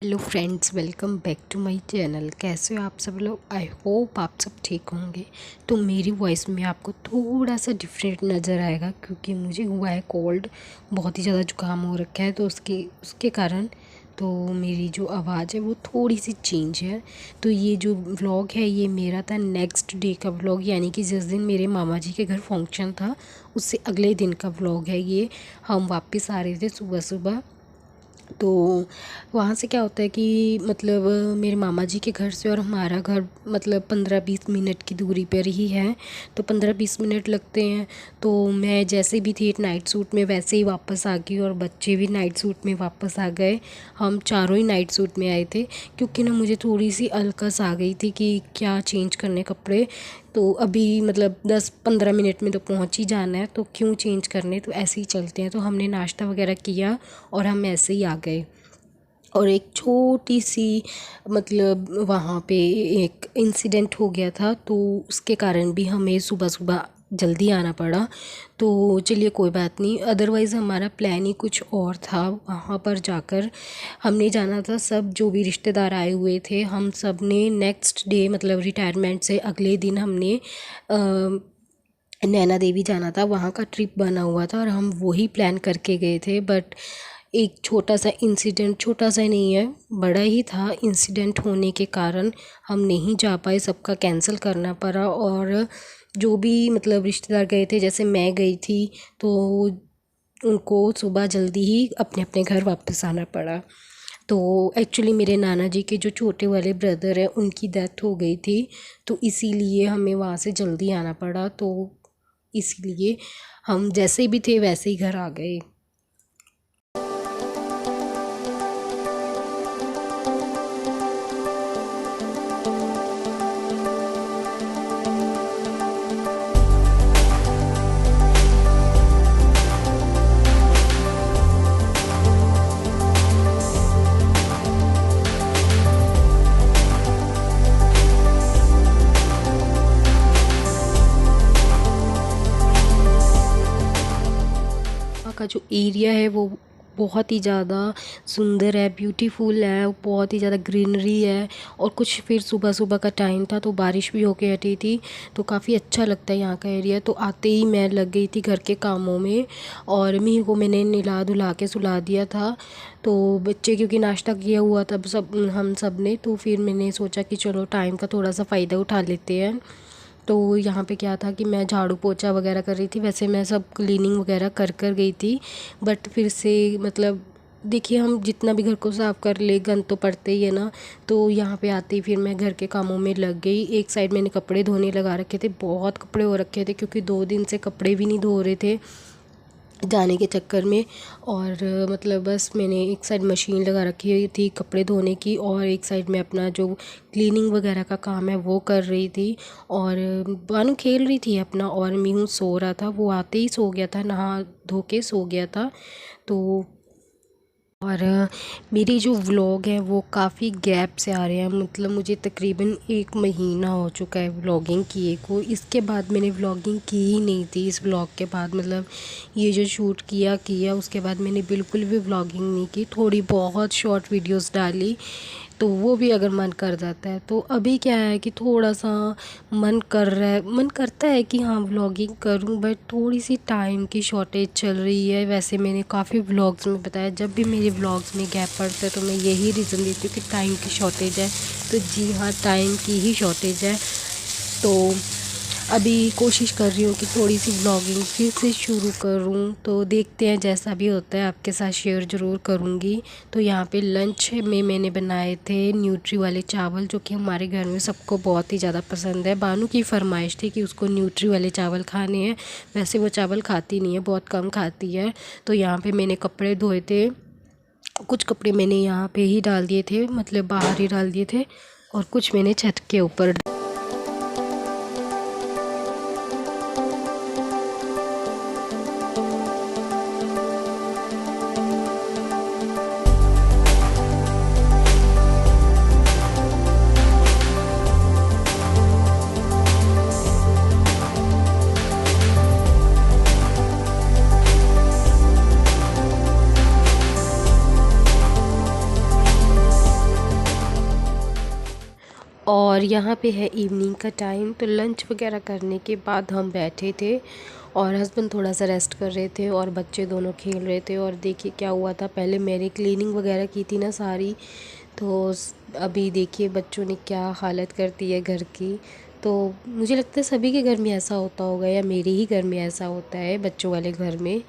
Hello friends, welcome back to my channel. कैसे हो आप सब लोग? आई होप आप सब ठीक होंगे। तो मेरी वॉइस में आपको थोड़ा सा डिफरेंट नज़र आएगा क्योंकि मुझे हुआ है कोल्ड, बहुत ही ज़्यादा जुकाम हो रखा है। तो उसके कारण तो मेरी जो आवाज़ है वो थोड़ी सी चेंज है। तो ये जो व्लॉग है ये मेरा था नेक्स्ट डे का व्लॉग, यानी कि जिस दिन मेरे मामा जी के घर फंक्शन था उससे अगले दिन का व्लॉग है ये। हम वापस आ रहे थे सुबह सुबह। तो वहाँ से क्या होता है कि मतलब मेरे मामा जी के घर से और हमारा घर मतलब 15-20 मिनट की दूरी पर ही है। तो 15-20 मिनट लगते हैं। तो मैं जैसे भी थी नाइट सूट में वैसे ही वापस आ गई और बच्चे भी नाइट सूट में वापस आ गए। हम चारों ही नाइट सूट में आए थे क्योंकि ना मुझे थोड़ी सी अलकस आ गई थी कि क्या चेंज करने कपड़े। तो अभी मतलब 10-15 मिनट में तो पहुंच ही जाना है, तो क्यों चेंज करने, तो ऐसे ही चलते हैं। तो हमने नाश्ता वगैरह किया और हम ऐसे ही आ गए। और एक छोटी सी मतलब वहाँ पे एक इंसिडेंट हो गया था, तो उसके कारण भी हमें सुबह सुबह जल्दी आना पड़ा। तो चलिए कोई बात नहीं, अदरवाइज़ हमारा प्लान ही कुछ और था। वहाँ पर जाकर हमने जाना था, सब जो भी रिश्तेदार आए हुए थे हम सब ने नेक्स्ट डे मतलब रिटायरमेंट से अगले दिन हमने नैना देवी जाना था। वहाँ का ट्रिप बना हुआ था और हम वही प्लान करके गए थे। बट एक छोटा सा इंसिडेंट, छोटा सा नहीं है बड़ा ही था, इंसिडेंट होने के कारण हम नहीं जा पाए, सबका कैंसिल करना पड़ा। और जो भी मतलब रिश्तेदार गए थे, जैसे मैं गई थी, तो उनको सुबह जल्दी ही अपने अपने घर वापस आना पड़ा। तो एक्चुअली मेरे नाना जी के जो छोटे वाले ब्रदर हैं उनकी डेथ हो गई थी, तो इसीलिए हमें वहाँ से जल्दी आना पड़ा। तो इसीलिए हम जैसे भी थे वैसे ही घर आ गए। वहाँ का जो एरिया है वो बहुत ही ज़्यादा सुंदर है, ब्यूटीफुल है, बहुत ही ज़्यादा ग्रीनरी है। और कुछ फिर सुबह सुबह का टाइम था तो बारिश भी होके हटी थी, तो काफ़ी अच्छा लगता है यहाँ का एरिया। तो आते ही मैं लग गई थी घर के कामों में और मी को मैंने नहला धुला के सुला दिया था। तो बच्चे क्योंकि नाश्ता किया हुआ था सब हम सब ने, तो फिर मैंने सोचा कि चलो टाइम का थोड़ा सा फ़ायदा उठा लेते हैं। तो यहाँ पे क्या था कि मैं झाड़ू पोछा वगैरह कर रही थी, वैसे मैं सब क्लीनिंग वगैरह कर कर गई थी। बट फिर से मतलब देखिए, हम जितना भी घर को साफ़ कर ले गंद तो पड़ते ही है ना। तो यहाँ पे आते ही फिर मैं घर के कामों में लग गई। एक साइड मैंने कपड़े धोने लगा रखे थे, बहुत कपड़े हो रखे थे क्योंकि 2 दिन से कपड़े भी नहीं धो रहे थे जाने के चक्कर में। और मतलब बस मैंने एक साइड मशीन लगा रखी हुई थी कपड़े धोने की और एक साइड में अपना जो क्लीनिंग वगैरह का काम है वो कर रही थी। और बानू खेल रही थी अपना और मीनू सो रहा था, वो आते ही सो गया था, नहा धो के सो गया था। तो और मेरी जो व्लॉग है वो काफ़ी गैप से आ रहे हैं, मतलब मुझे तकरीबन 1 महीना हो चुका है व्लॉगिंग किए को। इसके बाद मैंने व्लॉगिंग की ही नहीं थी। इस व्लॉग के बाद मतलब ये जो शूट किया उसके बाद मैंने बिल्कुल भी व्लॉगिंग नहीं की। थोड़ी बहुत शॉर्ट वीडियोस डाली तो वो भी अगर मन कर जाता है। तो अभी क्या है कि थोड़ा सा मन करता है कि हाँ व्लॉगिंग करूं, बट थोड़ी सी टाइम की शॉर्टेज चल रही है। वैसे मैंने काफ़ी व्लॉग्स में बताया, जब भी मेरे व्लॉग्स में गैप पड़ता है तो मैं यही रीज़न देती हूँ कि टाइम की शॉर्टेज है। तो जी हाँ, टाइम की ही शॉर्टेज है। तो अभी कोशिश कर रही हूँ कि थोड़ी सी व्लॉगिंग फिर से शुरू करूँ, तो देखते हैं जैसा भी होता है आपके साथ शेयर ज़रूर करूँगी। तो यहाँ पे लंच में मैंने बनाए थे न्यूट्री वाले चावल, जो कि हमारे घर में सबको बहुत ही ज़्यादा पसंद है। बानू की फरमाइश थी कि उसको न्यूट्री वाले चावल खाने हैं। वैसे वो चावल खाती नहीं है, बहुत कम खाती है। तो यहाँ पर मैंने कपड़े धोए थे, कुछ कपड़े मैंने यहाँ पे ही डाल दिए थे, मतलब बाहर ही डाल दिए थे, और कुछ मैंने छत के ऊपर। और यहाँ पे है इवनिंग का टाइम। तो लंच वगैरह करने के बाद हम बैठे थे और हस्बैंड थोड़ा सा रेस्ट कर रहे थे और बच्चे दोनों खेल रहे थे। और देखिए क्या हुआ था, पहले मैंने क्लीनिंग वगैरह की थी ना सारी, तो अभी देखिए बच्चों ने क्या हालत कर दी है घर की। तो मुझे लगता है सभी के घर में ऐसा होता होगा या मेरे ही घर में ऐसा होता है, बच्चों वाले घर में।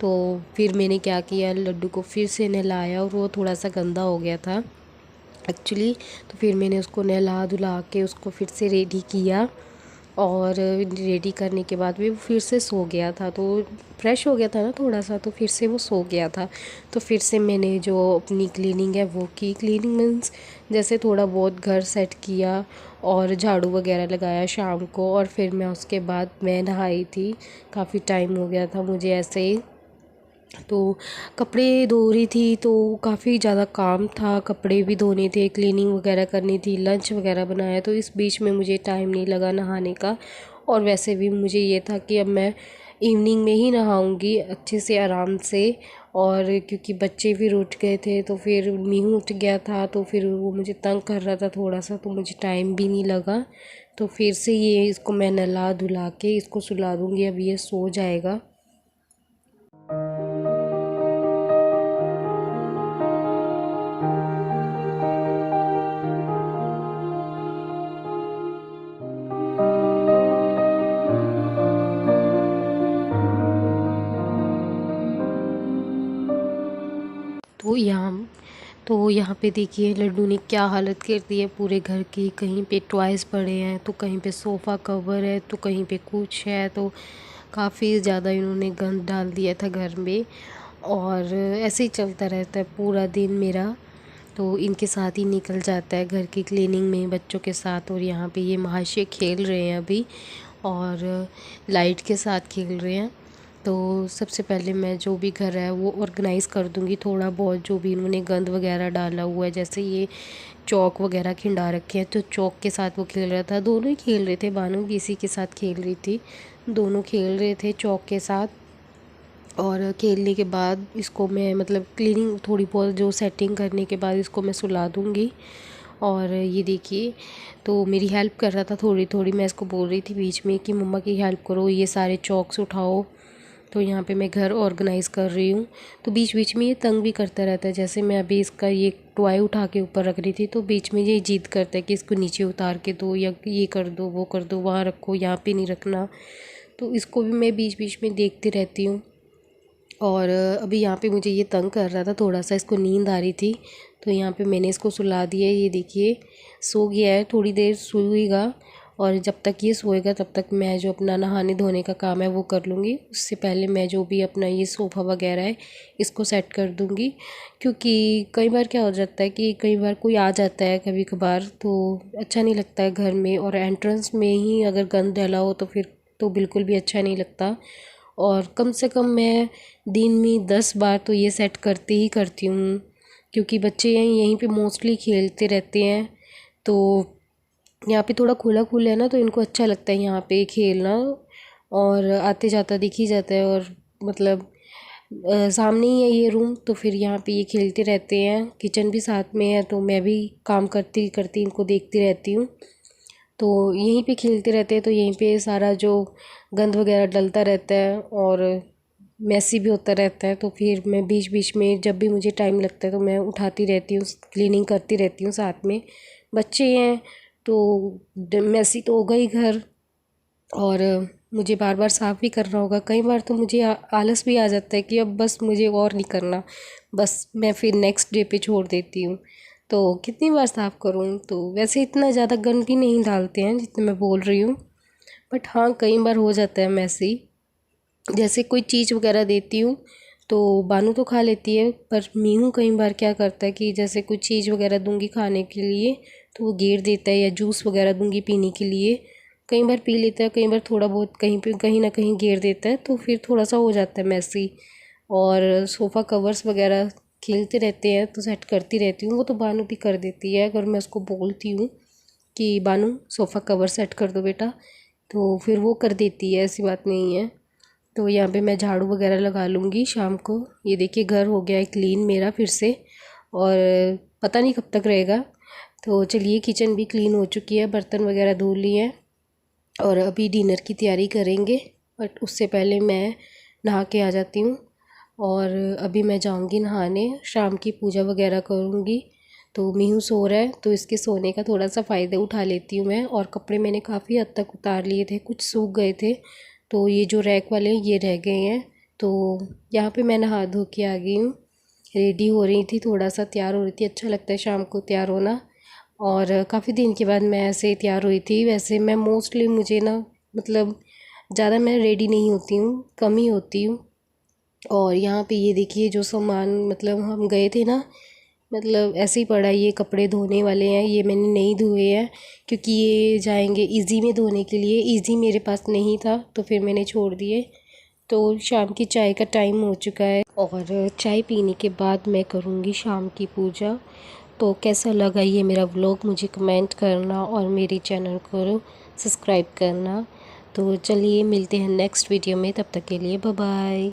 तो फिर मैंने क्या किया, लड्डू को फिर से नहलाया और वो थोड़ा सा गंदा हो गया था एक्चुअली। तो फिर मैंने उसको नहला धुला के उसको फिर से रेडी किया और रेडी करने के बाद भी वो फिर से सो गया था। तो फ्रेश हो गया था ना थोड़ा सा, तो फिर से वो सो गया था। तो फिर से मैंने जो अपनी क्लीनिंग है वो की। क्लीनिंग मीन्स जैसे थोड़ा बहुत घर सेट किया और झाड़ू वगैरह लगाया शाम को। और फिर मैं उसके बाद मैं नहाई थी, काफ़ी टाइम हो गया था मुझे ऐसे ही। तो कपड़े धो रही थी तो काफ़ी ज़्यादा काम था, कपड़े भी धोने थे, क्लीनिंग वगैरह करनी थी, लंच वगैरह बनाया। तो इस बीच में मुझे टाइम नहीं लगा नहाने का। और वैसे भी मुझे ये था कि अब मैं इवनिंग में ही नहाऊंगी अच्छे से आराम से। और क्योंकि बच्चे फिर उठ गए थे, तो फिर मीहू उठ गया था, तो फिर वो मुझे तंग कर रहा था थोड़ा सा, तो मुझे टाइम भी नहीं लगा। तो फिर से ये इसको मैं नहला धुला के इसको सुला दूँगी, अब ये सो जाएगा। तो यहाँ पे देखिए लड्डू ने क्या हालत कर दी है पूरे घर की। कहीं पे टॉयज़ पड़े हैं, तो कहीं पे सोफ़ा कवर है, तो कहीं पे कुछ है। तो काफ़ी ज़्यादा इन्होंने गंद डाल दिया था घर में। और ऐसे ही चलता रहता है पूरा दिन मेरा, तो इनके साथ ही निकल जाता है घर की क्लीनिंग में बच्चों के साथ। और यहाँ पे ये महाशय खेल रहे हैं अभी और लाइट के साथ खेल रहे हैं। तो सबसे पहले मैं जो भी घर है वो ऑर्गेनाइज़ कर दूँगी, थोड़ा बहुत जो भी इन्होंने गंद वगैरह डाला हुआ है। जैसे ये चौक वगैरह खिंडा रखे हैं, तो चौक के साथ वो खेल रहा था, दोनों ही खेल रहे थे, बानू भी इसी के साथ खेल रही थी, दोनों खेल रहे थे चौक के साथ। और खेलने के बाद इसको मैं मतलब क्लीनिंग थोड़ी बहुत जो सेटिंग करने के बाद इसको मैं सुला दूँगी। और ये देखिए तो मेरी हेल्प कर रहा था थोड़ी थोड़ी, मैं इसको बोल रही थी बीच में कि मम्मा की हेल्प करो, ये सारे चॉक्स उठाओ। तो यहाँ पे मैं घर ऑर्गेनाइज़ कर रही हूँ, तो बीच बीच में ये तंग भी करता रहता है। जैसे मैं अभी इसका ये टॉय उठा के ऊपर रख रही थी, तो बीच में ये जिद करता है कि इसको नीचे उतार के दो, या ये कर दो, वो कर दो, वहाँ रखो, यहाँ पे नहीं रखना। तो इसको भी मैं बीच बीच में देखती रहती हूँ। और अभी यहाँ पे मुझे ये तंग कर रहा था थोड़ा सा, इसको नींद आ रही थी, तो यहाँ पे मैंने इसको सुला दिया। ये देखिए सो गया है, थोड़ी देर सोएगा। और जब तक ये सोएगा तब तक मैं जो अपना नहाने धोने का काम है वो कर लूँगी। उससे पहले मैं जो भी अपना ये सोफ़ा वगैरह है इसको सेट कर दूँगी। क्योंकि कई बार क्या हो जाता है कि कई बार कोई आ जाता है कभी कभार, तो अच्छा नहीं लगता है घर में। और एंट्रेंस में ही अगर गंद डाला हो तो फिर तो बिल्कुल भी अच्छा नहीं लगता। और कम से कम मैं दिन में 10 बार तो ये सेट करती ही करती हूँ, क्योंकि बच्चे यहीं पे मोस्टली खेलते रहते हैं। तो यहाँ पे थोड़ा खुला खुला है ना, तो इनको अच्छा लगता है यहाँ पे खेलना, और आते जाता दिख ही जाता है। और मतलब सामने ही है ये रूम, तो फिर यहाँ पे ये खेलते रहते हैं। किचन भी साथ में है, तो मैं भी काम करती करती इनको देखती रहती हूँ। तो यहीं पे खेलते रहते हैं, तो यहीं पे सारा जो गंद वगैरह डलता रहता है और मैसी भी होता रहता है। तो फिर मैं बीच बीच में जब भी मुझे टाइम लगता है तो मैं उठाती रहती हूँ, क्लीनिंग करती रहती हूँ साथ में। बच्चे हैं तो मैसी तो होगा ही घर, और मुझे बार बार साफ़ भी करना होगा। कई बार तो मुझे आलस भी आ जाता है कि अब बस मुझे और नहीं करना, बस मैं फिर नेक्स्ट डे पे छोड़ देती हूँ। तो कितनी बार साफ़ करूँ। तो वैसे इतना ज़्यादा गंदगी नहीं डालते हैं जितने मैं बोल रही हूँ, बट हाँ कई बार हो जाता है मैसी। जैसे कोई चीज़ वगैरह देती हूँ तो बानू तो खा लेती है, पर मीनू कई बार क्या करता है कि जैसे कुछ चीज़ वगैरह दूंगी खाने के लिए तो वो गेर देता है, या जूस वगैरह दूंगी पीने के लिए, कई बार पी लेता है, कई बार थोड़ा बहुत कहीं पे कहीं ना कहीं गेर देता है, तो फिर थोड़ा सा हो जाता है मैसी। और सोफ़ा कवर्स वगैरह खेलते रहते हैं तो सेट करती रहती हूँ, वो तो बानू भी कर देती है। अगर मैं उसको बोलती हूँ कि बानू सोफ़ा कवर सेट कर दो बेटा, तो फिर वो कर देती है, ऐसी बात नहीं है। तो यहाँ पे मैं झाड़ू वगैरह लगा लूँगी शाम को। ये देखिए घर हो गया है क्लीन मेरा फिर से, और पता नहीं कब तक रहेगा। तो चलिए, किचन भी क्लीन हो चुकी है, बर्तन वगैरह धो लिए हैं और अभी डिनर की तैयारी करेंगे। बट उससे पहले मैं नहा के आ जाती हूँ और अभी मैं जाऊँगी नहाने, शाम की पूजा वगैरह करूँगी। तो मीहू सो रहा है तो इसके सोने का थोड़ा सा फ़ायदा उठा लेती हूँ मैं। और कपड़े मैंने काफ़ी हद तक उतार लिए थे, कुछ सूख गए थे, तो ये जो रैक वाले हैं ये रह गए हैं। तो यहाँ पे मैं नहा धो के आ गई हूँ, रेडी हो रही थी, थोड़ा सा तैयार हो रही थी। अच्छा लगता है शाम को तैयार होना, और काफ़ी दिन के बाद मैं ऐसे तैयार हुई थी। वैसे मैं मोस्टली, मुझे ना मतलब ज़्यादा मैं रेडी नहीं होती हूँ, कम ही होती हूँ। और यहाँ पे ये देखिए जो सामान, मतलब हम गए थे ना, मतलब ऐसे ही पड़ा, ये कपड़े धोने वाले हैं, ये मैंने नहीं धोए हैं क्योंकि ये जाएंगे इजी में धोने के लिए। इजी मेरे पास नहीं था तो फिर मैंने छोड़ दिए। तो शाम की चाय का टाइम हो चुका है और चाय पीने के बाद मैं करूँगी शाम की पूजा। तो कैसा लगा ये मेरा व्लॉग मुझे कमेंट करना और मेरे चैनल को सब्सक्राइब करना। तो चलिए मिलते हैं नेक्स्ट वीडियो में, तब तक के लिए बाय बाय।